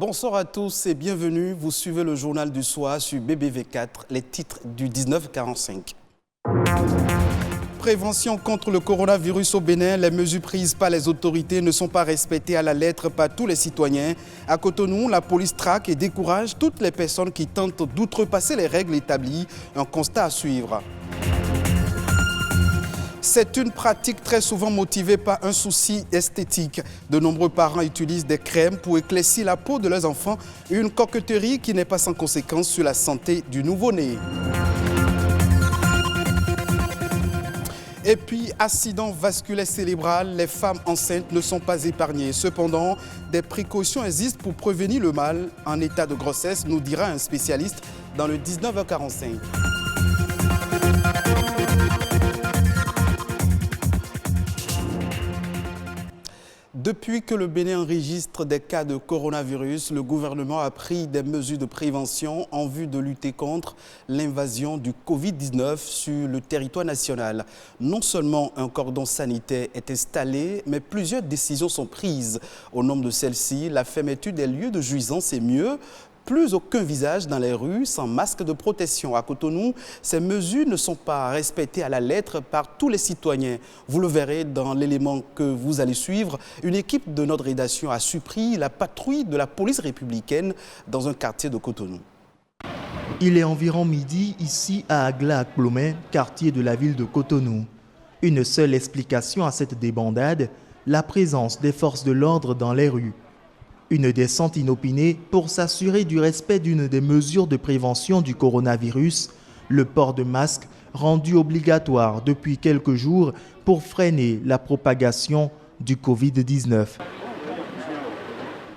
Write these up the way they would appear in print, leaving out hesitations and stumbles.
Bonsoir à tous et bienvenue. Vous suivez le journal du soir sur BBV4, les titres du 19h45. Prévention contre le coronavirus au Bénin, les mesures prises par les autorités ne sont pas respectées à la lettre par tous les citoyens. À Cotonou, la police traque et décourage toutes les personnes qui tentent d'outrepasser les règles établies. Un constat à suivre. C'est une pratique très souvent motivée par un souci esthétique. De nombreux parents utilisent des crèmes pour éclaircir la peau de leurs enfants, une coquetterie qui n'est pas sans conséquence sur la santé du nouveau-né. Et puis, accident vasculaire cérébral, les femmes enceintes ne sont pas épargnées. Cependant, des précautions existent pour prévenir le mal en état de grossesse, nous dira un spécialiste dans le 19h45. Depuis que le Bénin enregistre des cas de coronavirus, le gouvernement a pris des mesures de prévention en vue de lutter contre l'invasion du Covid-19 sur le territoire national. Non seulement un cordon sanitaire est installé, mais plusieurs décisions sont prises. Au nombre de celles-ci, la fermeture des lieux de jouissance est mieux. Plus aucun visage dans les rues sans masque de protection. À Cotonou, ces mesures ne sont pas respectées à la lettre par tous les citoyens. Vous le verrez dans l'élément que vous allez suivre. Une équipe de notre rédaction a surpris la patrouille de la police républicaine dans un quartier de Cotonou. Il est environ midi ici à Agla-Akplomé, quartier de la ville de Cotonou. Une seule explication à cette débandade, la présence des forces de l'ordre dans les rues. Une descente inopinée pour s'assurer du respect d'une des mesures de prévention du coronavirus, le port de masque rendu obligatoire depuis quelques jours pour freiner la propagation du Covid-19.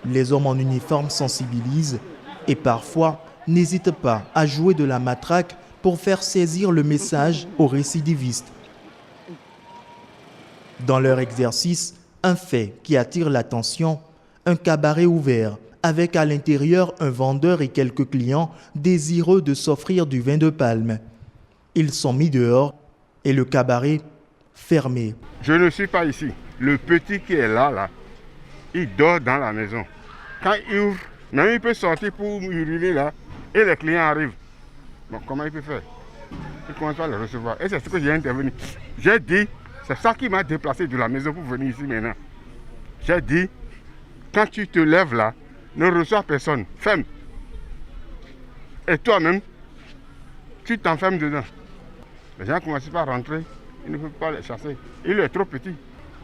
Les hommes en uniforme sensibilisent et parfois n'hésitent pas à jouer de la matraque pour faire saisir le message aux récidivistes. Dans leur exercice, un fait qui attire l'attention, un cabaret ouvert, avec à l'intérieur un vendeur et quelques clients désireux de s'offrir du vin de palme. Ils sont mis dehors et le cabaret fermé. Je ne suis pas ici. Le petit qui est là, il dort dans la maison. Quand il ouvre, même il peut sortir pour hurler là, et les clients arrivent. Bon, comment il peut faire? Il commence à le recevoir. Et c'est ce que j'ai intervenu. J'ai dit, c'est ça qui m'a déplacé de la maison pour venir ici maintenant. J'ai dit, quand tu te lèves là, ne reçois personne, ferme. Et toi-même, tu t'enfermes dedans. Les gens commencent par rentrer, ils ne peuvent pas les chasser. Il est trop petit.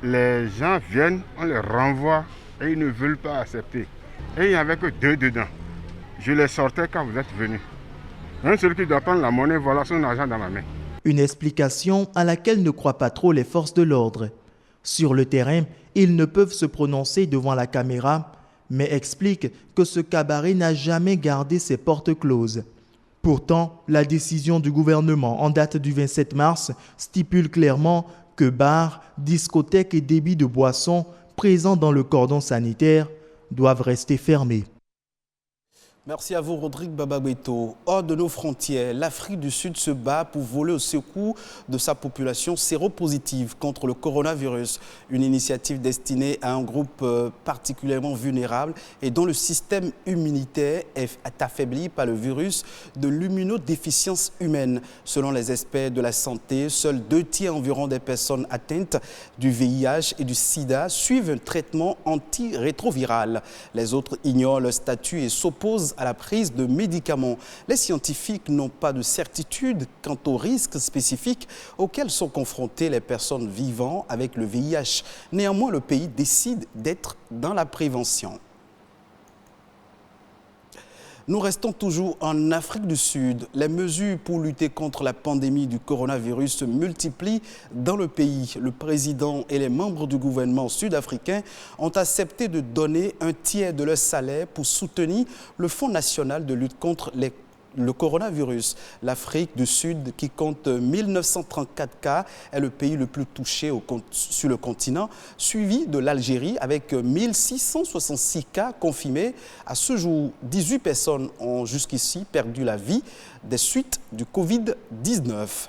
Les gens viennent, on les renvoie et ils ne veulent pas accepter. Et il n'y avait que 2 dedans. Je les sortais quand vous êtes venus. Un seul qui doit prendre la monnaie, voilà son argent dans ma main. Une explication à laquelle ne croient pas trop les forces de l'ordre. Sur le terrain, ils ne peuvent se prononcer devant la caméra, mais expliquent que ce cabaret n'a jamais gardé ses portes closes. Pourtant, la décision du gouvernement en date du 27 mars stipule clairement que bars, discothèques et débits de boissons présents dans le cordon sanitaire doivent rester fermés. Merci à vous, Rodrigue Babagbeto. Hors de nos frontières, l'Afrique du Sud se bat pour voler au secours de sa population séropositive contre le coronavirus. Une initiative destinée à un groupe particulièrement vulnérable et dont le système immunitaire est affaibli par le virus de l'immunodéficience humaine. Selon les experts de la santé, seuls 2 tiers environ des personnes atteintes du VIH et du sida suivent un traitement antirétroviral. Les autres ignorent leur statut et s'opposent à la prise de médicaments. Les scientifiques n'ont pas de certitude quant aux risques spécifiques auxquels sont confrontées les personnes vivant avec le VIH. Néanmoins, le pays décide d'être dans la prévention. Nous restons toujours en Afrique du Sud. Les mesures pour lutter contre la pandémie du coronavirus se multiplient dans le pays. Le président et les membres du gouvernement sud-africain ont accepté de donner un tiers de leur salaire pour soutenir le Fonds national de lutte contre le coronavirus. L'Afrique du Sud, qui compte 1934 cas, est le pays le plus touché sur le continent, suivi de l'Algérie avec 1666 cas confirmés. À ce jour, 18 personnes ont jusqu'ici perdu la vie des suites du Covid-19.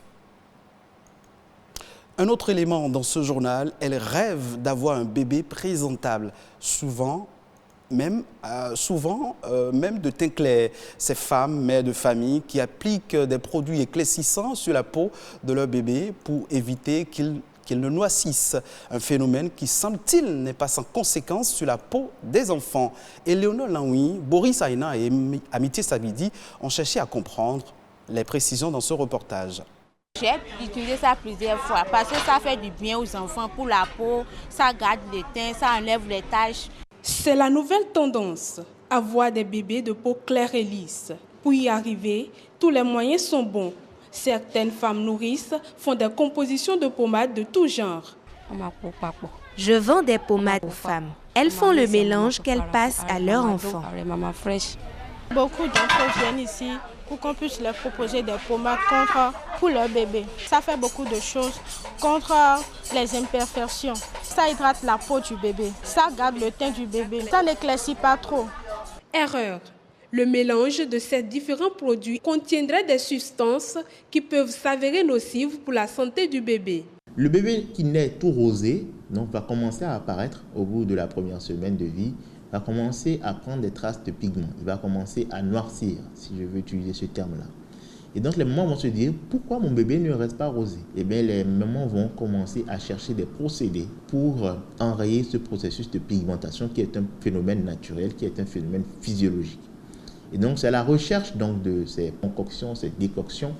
Un autre élément dans ce journal, elle rêve d'avoir un bébé présentable. Souvent, même souvent même de teint clair. Ces femmes, mères de famille, qui appliquent des produits éclaircissants sur la peau de leur bébé pour éviter qu'il ne noircisse. Un phénomène qui, semble-t-il, n'est pas sans conséquence sur la peau des enfants. Et Léonore Lanouy, Boris Aina et Amitié Sabidi ont cherché à comprendre les précisions dans ce reportage. J'ai utilisé ça plusieurs fois parce que ça fait du bien aux enfants pour la peau, ça garde le teint, ça enlève les taches. C'est la nouvelle tendance, avoir des bébés de peau claire et lisse. Pour y arriver, tous les moyens sont bons. Certaines femmes nourrices font des compositions de pommades de tout genre. Je vends des pommades aux femmes. Elles font le mélange qu'elles passent à leur enfant. Beaucoup d'entre viennent ici pour qu'on puisse leur proposer des pommades pour leur bébé. Ça fait beaucoup de choses contre les imperfections. Ça hydrate la peau du bébé, ça garde le teint du bébé, ça n'éclaircit pas trop. Erreur. Le mélange de ces différents produits contiendrait des substances qui peuvent s'avérer nocives pour la santé du bébé. Le bébé qui naît tout rosé donc, va commencer à apparaître au bout de la première semaine de vie, va commencer à prendre des traces de pigments, il va commencer à noircir, si je veux utiliser ce terme-là. Et donc les mamans vont se dire, pourquoi mon bébé ne reste pas rosé? Eh bien les mamans vont commencer à chercher des procédés pour enrayer ce processus de pigmentation qui est un phénomène naturel, qui est un phénomène physiologique. Et donc c'est la recherche donc, de ces concoctions, ces décoctions,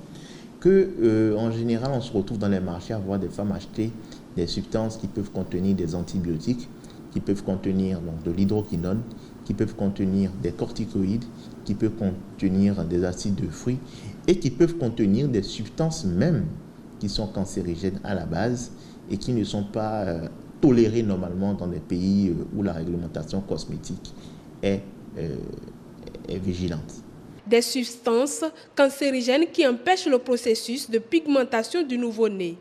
que en général on se retrouve dans les marchés à voir des femmes acheter des substances qui peuvent contenir des antibiotiques, qui peuvent contenir donc, de l'hydroquinone, qui peuvent contenir des corticoïdes, qui peuvent contenir des acides de fruits et qui peuvent contenir des substances même qui sont cancérigènes à la base et qui ne sont pas tolérées normalement dans des pays où la réglementation cosmétique est vigilante. Des substances cancérigènes qui empêchent le processus de pigmentation du nouveau-né.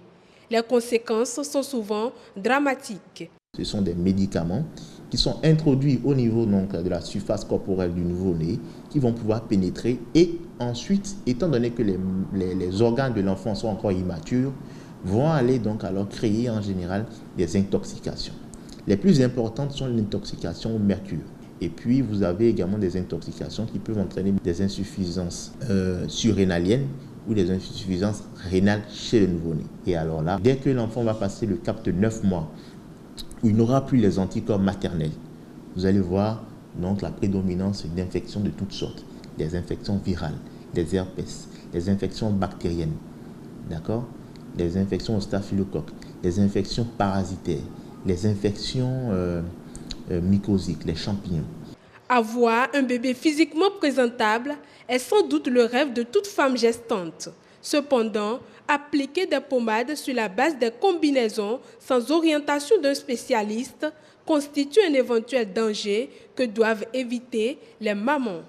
Les conséquences sont souvent dramatiques. Ce sont des médicaments qui sont introduits au niveau donc, de la surface corporelle du nouveau-né, qui vont pouvoir pénétrer et ensuite, étant donné que les organes de l'enfant sont encore immatures, vont aller donc alors créer en général des intoxications. Les plus importantes sont l'intoxication au mercure. Et puis, vous avez également des intoxications qui peuvent entraîner des insuffisances surrénaliennes ou des insuffisances rénales chez le nouveau-né. Et alors là, dès que l'enfant va passer le cap de 9 mois, où il n'aura plus les anticorps maternels, vous allez voir donc la prédominance d'infections de toutes sortes, des infections virales, des herpès, des infections bactériennes, d'accord, des infections au staphylocoque, des infections parasitaires, les infections mycosiques, les champignons. Avoir un bébé physiquement présentable est sans doute le rêve de toute femme gestante. Cependant, appliquer des pommades sur la base des combinaisons sans orientation d'un spécialiste constitue un éventuel danger que doivent éviter les mamans.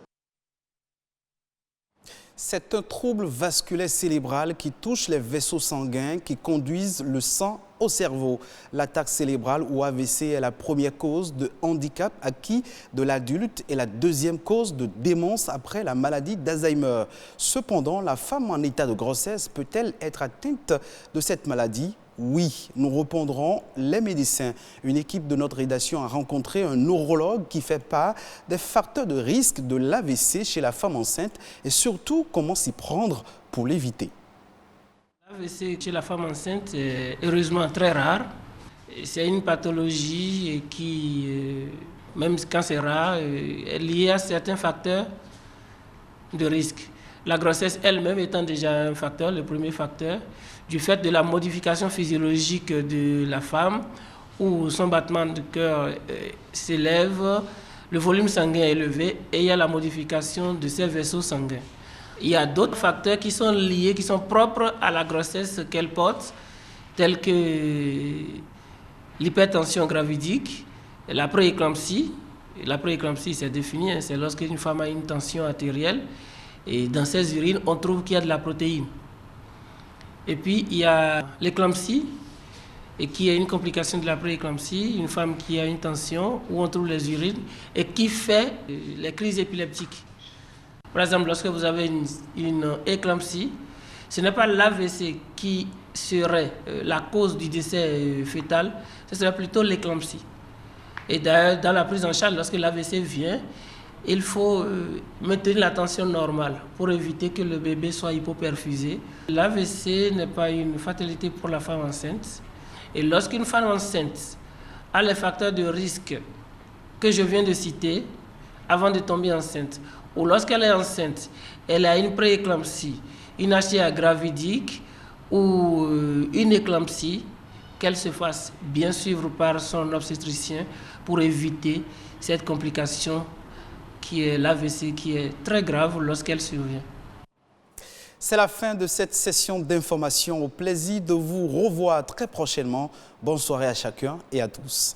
C'est un trouble vasculaire cérébral qui touche les vaisseaux sanguins qui conduisent le sang au cerveau. L'attaque cérébrale ou AVC est la première cause de handicap acquis de l'adulte et la deuxième cause de démence après la maladie d'Alzheimer. Cependant, la femme en état de grossesse peut-elle être atteinte de cette maladie ? Oui, nous répondrons les médecins. Une équipe de notre rédaction a rencontré un neurologue qui fait part des facteurs de risque de l'AVC chez la femme enceinte et surtout comment s'y prendre pour l'éviter. L'AVC chez la femme enceinte est heureusement très rare. C'est une pathologie qui, même quand c'est rare, est liée à certains facteurs de risque. La grossesse elle-même étant déjà un facteur, le premier facteur, du fait de la modification physiologique de la femme, où son battement de cœur s'élève, le volume sanguin est élevé et il y a la modification de ses vaisseaux sanguins. Il y a d'autres facteurs qui sont liés, qui sont propres à la grossesse qu'elle porte, tels que l'hypertension gravidique, la prééclampsie. La prééclampsie, c'est défini, c'est lorsqu'une femme a une tension artérielle et dans ses urines, on trouve qu'il y a de la protéine. Et puis, il y a l'éclampsie, et qui est une complication de la prééclampsie, une femme qui a une tension, où on trouve les urines, et qui fait les crises épileptiques. Par exemple, lorsque vous avez une éclampsie, ce n'est pas l'AVC qui serait la cause du décès fœtal, ce serait plutôt l'éclampsie. Et d'ailleurs, dans la prise en charge, lorsque l'AVC vient, il faut maintenir la tension normale pour éviter que le bébé soit hypoperfusé. L'AVC n'est pas une fatalité pour la femme enceinte. Et lorsqu'une femme enceinte a les facteurs de risque que je viens de citer avant de tomber enceinte, ou lorsqu'elle est enceinte, elle a une prééclampsie, une HTA gravidique ou une éclampsie, qu'elle se fasse bien suivre par son obstétricien pour éviter cette complication qui est l'AVC, qui est très grave lorsqu'elle survient. C'est la fin de cette session d'information. Au plaisir de vous revoir très prochainement. Bonne soirée à chacun et à tous.